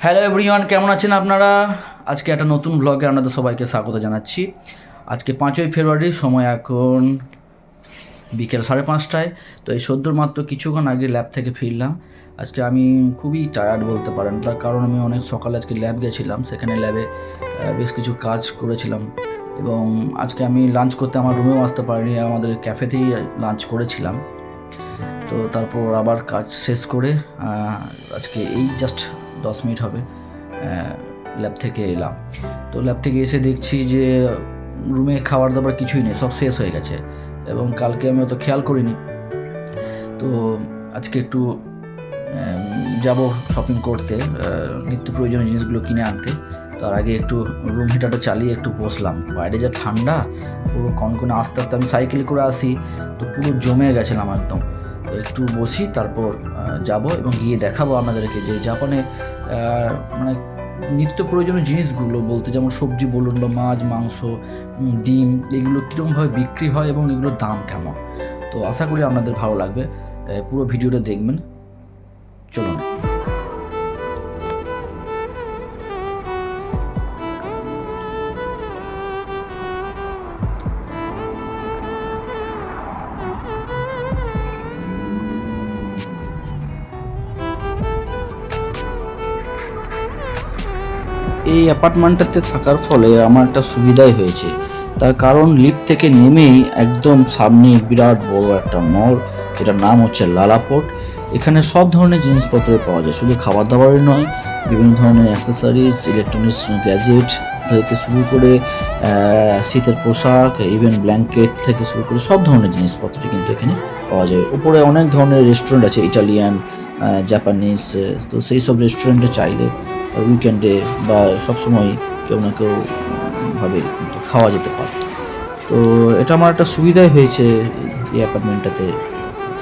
Hello everyone, কেমন আছেন আপনারা? আজকে একটা নতুন ব্লগে আপনাদের সবাইকে স্বাগত জানাচ্ছি। আজকে 5ই ফেব্রুয়ারি, সময় এখন বিকেল 5:30টায়। তো এই সদ্যর মাত্র কিছুক্ষণ আগে ল্যাব থেকে ফিরলাম। আজকে আমি খুবই টায়ার্ড বলতে পারেন, তার কারণ আমি অনেক সকালে আজকে ল্যাব গেছিলাম, সেখানে ল্যাবে বেশ কিছু কাজ করেছিলাম এবং আজকে আমি লাঞ্চ করতে আমার রুমেও আসতে পারিনি, আমাদের ক্যাফেতেই লাঞ্চ করেছিলাম। তো তারপর আবার কাজ শেষ করে আজকে এই জাস্ট 10 মিনিট হবে ল্যাব থেকে এলাম। তো ল্যাব থেকে এসে দেখছি যে রুমে খাবার দাবার কিছুই নেই, সব শেষ হয়ে গেছে এবং কালকে আমি অত খেয়াল করিনি। তো আজকে একটু যাব শপিং করতে, নিত্য প্রয়োজনীয় জিনিসগুলো কিনে আনতে। তার আগে একটু রুম হিটারটা চালিয়ে একটু বসলাম, বাইরে যা ঠান্ডা, পুরো কনকনে। আস্তে আস্তে আমি সাইকেল করে আসি, তো পুরো জমে গেছিলাম একদম। তো একটু বসি, তারপর যাব এবং গিয়ে দেখাবো আপনাদেরকে যে জাপানে মানে নিত্য প্রয়োজনীয় জিনিসগুলো বলতে, যেমন সবজি বলুন বা মাছ মাংস ডিম, এগুলো কীরকমভাবে বিক্রি হয় এবং এগুলোর দাম কেমন। তো আশা করি আপনাদের ভালো লাগবে, পুরো ভিডিওটা দেখবেন। চলুন। এই অ্যাপার্টমেন্টটাতে থাকার ফলে আমার একটা সুবিধাই হয়েছে, তার কারণ লিফট থেকে নেমেই একদম সামনে বিরাট বড় একটা মল, যেটার নাম হচ্ছে লালাপোর্ট। এখানে সব ধরনের জিনিসপত্র পাওয়া যায়, শুধু খাবার দাবারই নয়, বিভিন্ন ধরনের অ্যাক্সেসরিজ, ইলেকট্রনিক্স গ্যাজেট থেকে শুরু করে শীতের পোশাক, ইভেন ব্ল্যাঙ্কেট থেকে শুরু করে সব ধরনের জিনিসপত্রই কিন্তু এখানে পাওয়া যায়। উপরে অনেক ধরনের রেস্টুরেন্ট আছে, ইটালিয়ান, জাপানিজ। তো সেই সব রেস্টুরেন্টে চাইলে উইকেন্ডে বা সবসময় কেউ না কেউ ভাবে কিন্তু খাওয়া যেতে পারে। তো এটা আমার একটা সুবিধাই হয়েছে এই অ্যাপার্টমেন্টটাতে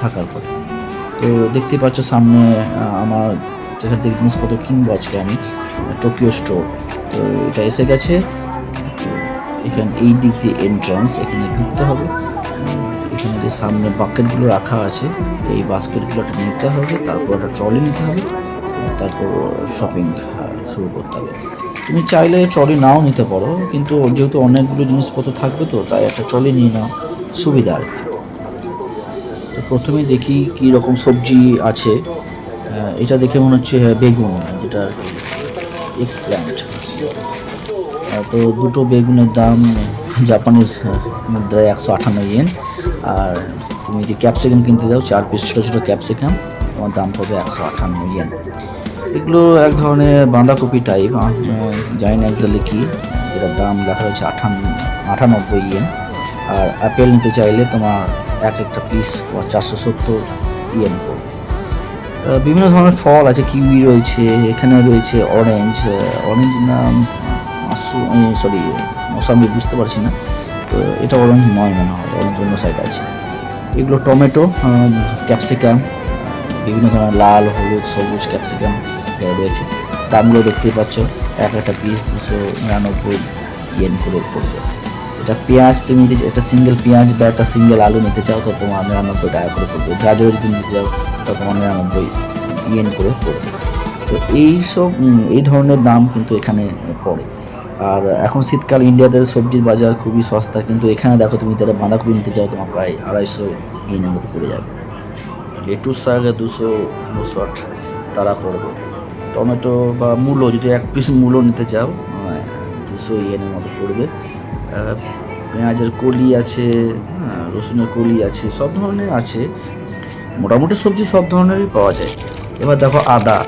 থাকার পরে। তো দেখতেই পাচ্ছ সামনে আমার যেখান থেকে জিনিসপত্র কিনবো আজকে আমি, টোকিও স্টোর। তো এটা এসে গেছে। তো এখানে এই দিক দিয়ে এন্ট্রান্স, এখানে ঢুকতে হবে। এখানে যে সামনে বাস্কেটগুলো রাখা আছে, এই বাস্কেটগুলো নিতে হবে, তারপর একটা ট্রলি নিতে হবে, তারপর শপিং শুরু করতে হবে। তুমি চাইলে ট্রলি নাও নিতে পারো, কিন্তু যেহেতু অনেকগুলো জিনিসপত্র থাকবে তো তাই একটা ট্রলি নিয়ে নাও, সুবিধা আর কি। তো প্রথমেই দেখি কি রকম সবজি আছে। এটা দেখে মনে হচ্ছে বেগুন, যেটা এগ প্ল্যান্ট। তো দুটো বেগুনের দাম জাপানিজ মুদ্রায় 158 ইয়েন। আর তুমি যদি ক্যাপসিকাম কিনতে যাও, 4 পিস ছোটো ছোটো ক্যাপসিকাম, তোমার দাম পড়বে 158 ইয়েন। এগুলো এক ধরনের বাঁধাকপি টাইপ, জানি না এক্স্যাক্টলি কি, যেটার দাম দেখা যাচ্ছে 98 ইয়েন। আর অ্যাপেল নিতে চাইলে তোমার একটা পিস তোমার 470 ইয়েন পড়বে। বিভিন্ন ধরনের ফল আছে, কিউই রয়েছে, এখানে রয়েছে অরেঞ্জ, অরেঞ্জ নাম সরি মোসাম্বি, বুঝতে পারছি না। তো এটা অরেঞ্জ নয় মনে হয়, অরেঞ্জ অন্য সাইড আছে। এগুলো টমেটো, ক্যাপসিকাম, বিভিন্ন ধরনের লাল, হলুদ, সবুজ ক্যাপসিকাম রয়েছে। দামগুলো দেখতেই পাচ্ছ, একটা পিস 299 ইয়েন করে পড়বে। এটা পেঁয়াজ, তুমি যদি একটা সিঙ্গেল পেঁয়াজ বা একটা সিঙ্গেল আলু নিতে চাও তো তোমার 99 টাকা করে পড়বে। গাজর যদি নিতে চাও তো তোমার 99 ইয়েন করে পড়বে। তো এই ধরনের দাম কিন্তু এখানে পড়ে। আর এখন শীতকাল, ইন্ডিয়াতে সবজির বাজার খুবই সস্তা, কিন্তু এখানে দেখো তুমি যারা বাঁধাকপি নিতে চাও তোমার প্রায় 250 ইয়েনের মতো পড়ে যাবে। লেটুস শাক 260 তারা পড়বে। টমেটো বা মূলো, যদি 1 পিস মূলো নিতে চাও 200 ইয়েনের মতো পড়বে। পেঁয়াজের কলি আছে, রসুনের কলি আছে, সব ধরনের আছে। মোটামুটি সবজি সব ধরনেরই পাওয়া যায়। এবার দেখো আদা,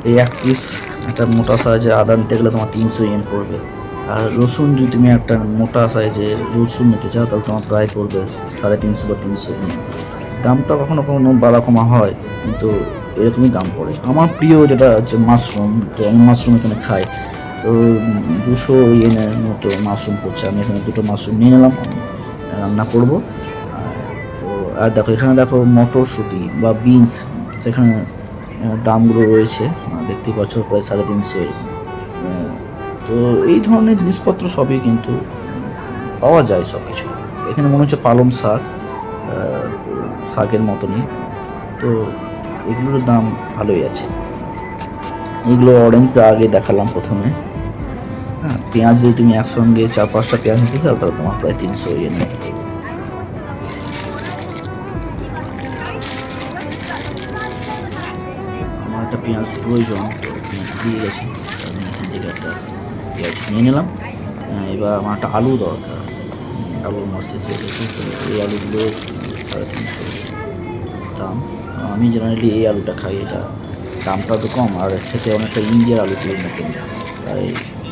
এই 1 পিস একটা মোটা সাইজের আদা নিতে গেলে তোমার 300 ইয়েন পড়বে। আর রসুন, যদি তুমি একটা মোটা সাইজের রসুন নিতে চাও তাহলে তোমার প্রায় পড়বে 350 বা 300 ইয়েন। দামটা কখনো কখনো বাড়া কমা হয়, কিন্তু এরকমই দাম পড়ে। আমার প্রিয় যেটা হচ্ছে মাশরুম, তো আমি মাশরুম এখানে খাই। তো 200 ইয়েনের মতো মাশরুম পড়ছে। আমি এখানে 2টো মাশরুম নিয়ে নিলাম, রান্না করবো। তো আর দেখো এখানে দেখো মটরশুঁটি বা বিনস, সেখানে দামগুলো রয়েছে, দেখতেই পাচ্ছ প্রায় 350 এরকম। তো এই ধরনের জিনিসপত্র সবই কিন্তু পাওয়া যায় সব কিছু। এখানে মনে হচ্ছে পালং শাক, তো শাকের মতনই। তো এগুলোর দাম ভালোই আছে। এগুলো অরেঞ্জ আগে দেখালাম প্রথমে। হ্যাঁ, পেঁয়াজ যদি তুমি একসঙ্গে 4-5টা পেঁয়াজ নিতে চাও তাহলে তোমার প্রায় 300 ইয়ের মতো পড়বে। আমার একটা পেঁয়াজ প্রয়োজন, তো পেঁয়াজ দিয়ে গেছি, আমি এখান থেকে একটা পেঁয়াজ নিয়ে নিলাম। এবার আমার একটা আলু দরকার, আলু আমার শেষ হয়ে গেছে, তো এই আলুগুলো 350 দাম। আমি জেনারেলি এই আলুটা খাই, এটা দামটা তো কম আর এর থেকে অনেকটা ইন্ডিয়ার আলু তুলে নতুন, তাই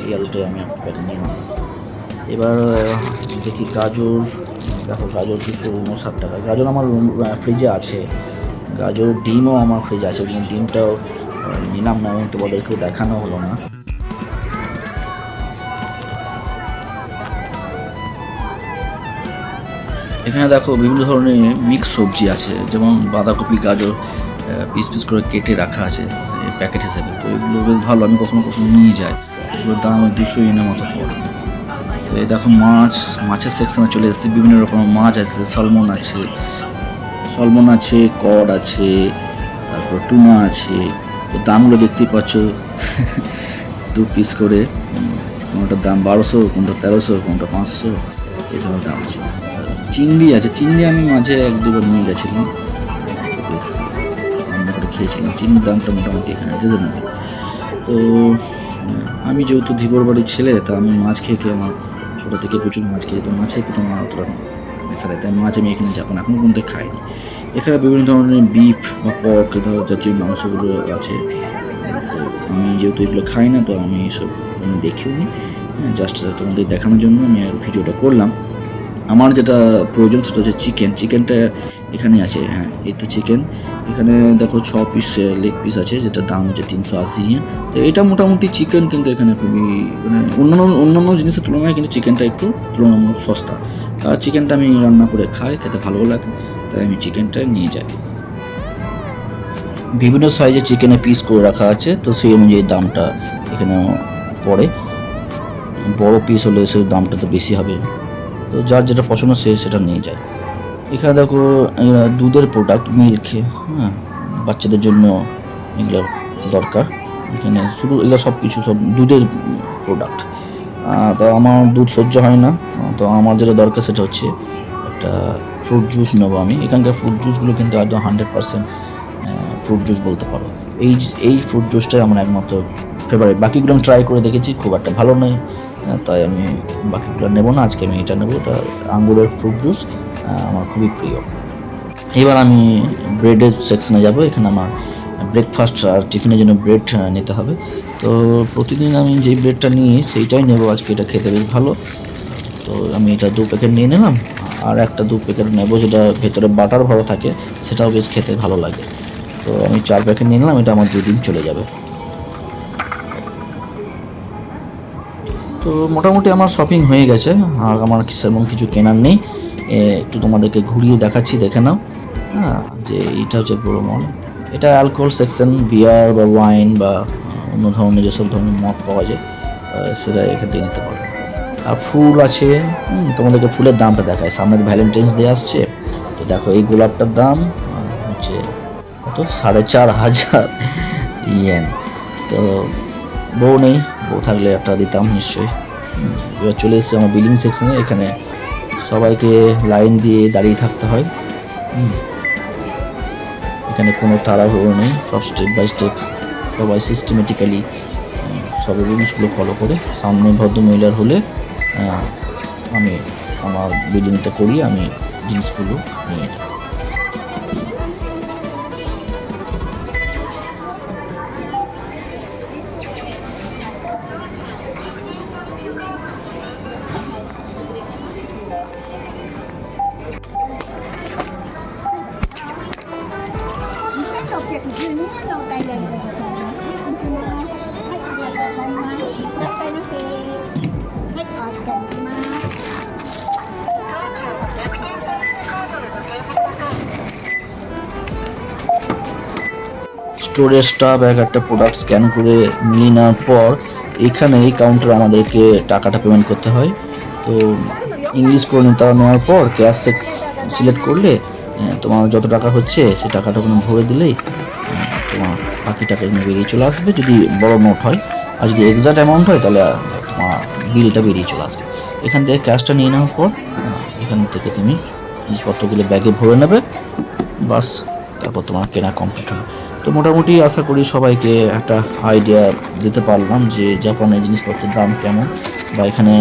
এই আলুটাই আমি একটা প্যাকেট নিয়ে নিলাম। এবার দেখি গাজর, দেখো গাজর 259 টাকা। গাজর আমার ফ্রিজে আছে, গাজর ডিমও আমার ফ্রিজে আছে, কিন্তু ডিমটাও নিলাম না এবং তোমাদেরকেও দেখানো হলো না। এখানে দেখো বিভিন্ন ধরনের মিক্স সবজি আছে, যেমন বাঁধাকপি, গাজর পিস পিস করে কেটে রাখা আছে প্যাকেট হিসেবে। তো এগুলো বেশ ভালো, আমি কখনো কখনো নিয়ে যাই। এগুলোর দাম 200 ইয়েনের মতো পড়ে। তো এই দেখো মাছের সেকশনে চলে এসেছে, বিভিন্ন রকমের মাছ আছে, সলমন আছে, কড আছে, তারপর টুনা আছে। তো দামগুলো দেখতেই পাচ্ছ 2 পিস করে, কোনটার দাম 1200, কোনটা 1300, কোনটা 500, এই ধরনের দাম আছে। চিংড়ি আছে, চিংড়ি আমি মাঝে 1-2বার নিয়ে গেছিলাম, বেশ রান্না করে খেয়েছিলাম। চিংড়ির দামটা মোটামুটি এখানে রিজনেবল। তো আমি যেহেতু ধীবর বাড়ির ছেলে, তা আমি মাছ খেয়ে খেয়ে আমার ছোটো থেকে প্রচুর মাছ খেয়ে, তো মাছের প্রতি আমার অতটা নেশা, তাই মাছ আমি এখানে যাবো না, এখনো পর্যন্ত খাইনি। এখানে বিভিন্ন ধরনের বিফ বা পর্ক জাতীয় মাংসগুলো আছে। আমি যেহেতু এগুলো খাই না, তো আমি এসব দেখিও নি, জাস্ট তোমাদের দেখানোর জন্য আমি ভিডিওটা করলাম। আমার যেটা প্রয়োজন সেটা হচ্ছে চিকেনটা এখানে আছে। হ্যাঁ, এই তো চিকেন, এখানে দেখো 6 পিস লেগ পিস আছে, যেটা দাম হচ্ছে 380 ইয়েন। তো এটা মোটামুটি চিকেন কিন্তু এখানে খুবই মানে অন্যান্য জিনিসের তুলনায় কিন্তু চিকেনটা একটু তুলনামূলক সস্তা। আর চিকেনটা আমি রান্না করে খাই, খেতে ভালো লাগে, তাই আমি চিকেনটা নিয়ে যাই। বিভিন্ন সাইজে চিকেনের পিস করে রাখা আছে, তো সেই অনুযায়ী দামটা এখানে পড়ে। বড় পিস হলে সেই দামটা তো বেশি হবে, তো যার যেটা পছন্দ সে সেটা নিয়ে যায়। এখানে দেখো দুধের প্রোডাক্ট, মিল্ক, হ্যাঁ, বাচ্চাদের জন্য এগুলো দরকার। এখানে শুধু এগুলো সব কিছু সব দুধের প্রোডাক্ট। তো আমার দুধ সহ্য হয় না, তো আমার যেটা দরকার সেটা হচ্ছে একটা ফ্রুট জুস নেবো আমি। এখানকার ফ্রুট জুসগুলো কিন্তু একদম 100% ফ্রুট জুস বলতে পারো। এই ফ্রুট জুসটাই আমার একমাত্র ফেভারিট। বাকিগুলো আমি ট্রাই করে দেখেছি, খুব একটা ভালো নয়, তাই আমি বাকিগুলো নেবো না। আজকে আমি এটা নেবো, এটা আঙ্গুরের ফ্রুট জুস, আমার খুবই প্রিয়। এবার আমি ব্রেডের সেকশনে যাব। এখানে আমার ব্রেকফাস্ট আর টিফিনের জন্য ব্রেড নিতে হবে। তো প্রতিদিন আমি যেই ব্রেডটা নিই সেইটাই নেবো আজকে, এটা খেতে বেশ ভালো। তো আমি এটা 2 প্যাকেট নিয়ে নিলাম, আর একটা 2 প্যাকেট নেবো যেটা ভেতরে বাটার ভরা থাকে, সেটাও বেশ খেতে ভালো লাগে। তো আমি 4 প্যাকেট নিয়ে নিলাম, এটা আমার 2 দিন চলে যাবে। তো মোটামুটি আমার শপিং হয়ে গেছে, আর আমার সেরকম কিছু কেনার নেই। একটু তোমাদেরকে ঘুরিয়ে দেখাচ্ছি, দেখে নাও। হ্যাঁ, যে এটা হচ্ছে বড় মল, এটা অ্যালকোহল সেকশন, বিয়ার বা ওয়াইন বা অন্য ধরনের যেসব ধরনের মদ পাওয়া যায় সেটা এখান থেকে নিতে পারবে। আর ফুল আছে, তোমাদেরকে ফুলের দামটা দেখায়। সামনে ভ্যালেন্টাইন্স ডে আসছে, তো দেখো এই গোলাপটার দাম হচ্ছে কত, 4500 ইয়েন। তো বউ নেই, বউ থাকলে একটা দিতাম নিশ্চয়ই। এবার চলে এসেছে আমার বিলিং সেকশনে। এখানে সবাইকে লাইন দিয়ে দাঁড়িয়ে থাকতে হয়। এখানে কোনো তাড়াহুড়ো নেই, সব স্টেপ বাই স্টেপ সবাই সিস্টেমেটিক্যালি সব রুলসগুলো ফলো করে। সামনে ভদ্রমহিলার হলে আমি আমার বিলিংটা করিয়ে আমি জিনিসগুলো নিয়ে যেতে। স্টোরেজ স্টাফ এক একটা প্রোডাক্ট স্ক্যান করে নিয়ে নেওয়ার পর এখানে এই কাউন্টারে আমাদেরকে টাকাটা পেমেন্ট করতে হয়। তো ইংলিশ করে নেওয়ার পর ক্যাশ সিলেক্ট করলে তোমার যত টাকা হচ্ছে সেই টাকাটা কোনো ভরে দিলেই তোমার বাকি টাকা তুমি বেরিয়ে চলে আসবে যদি বড় নোট হয়। আর যদি এক্সাক্ট অ্যামাউন্ট হয় তাহলে তোমার বিলটা বেরিয়ে চলে আসবে। এখান থেকে ক্যাশটা নিয়ে নেওয়ার পর এখান থেকে তুমি জিনিসপত্রগুলো ব্যাগে ভরে নেবে, বাস তারপর তোমার কেনা কমপ্লিট হবে। তো মোটামুটি আশা করি সবাইকে একটা আইডিয়া দিতে পারলাম যে জাপানের জিনিসপত্রের দাম কেমন, বা এখানে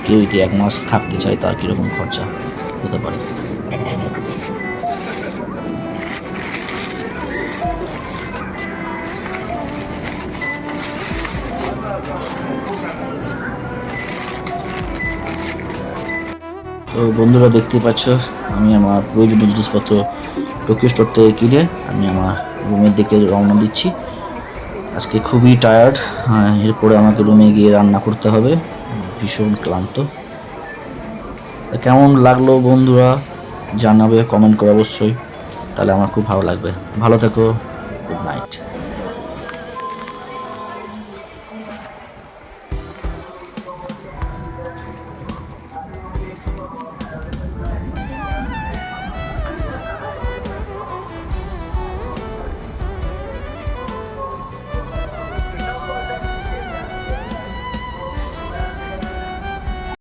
কেউ যদি 1 মাস থাকতে চায় তার কীরকম খরচা হতে পারে। তো বন্ধুরা দেখতেই পাচ্ছ আমি আমার প্রয়োজনীয় জিনিসপত্র টোকিও স্টোর থেকে কিনে আমি আমার রুমের দিকে রওনা দিচ্ছি। আজকে খুবই টায়ার্ড, এরপরে আমাকে রুমে গিয়ে রান্না করতে হবে, ভীষণ ক্লান্ত। তা কেমন লাগলো বন্ধুরা জানাবে কমেন্ট করে অবশ্যই, তাহলে আমার খুব ভালো লাগবে। ভালো থেকো, গুড নাইট।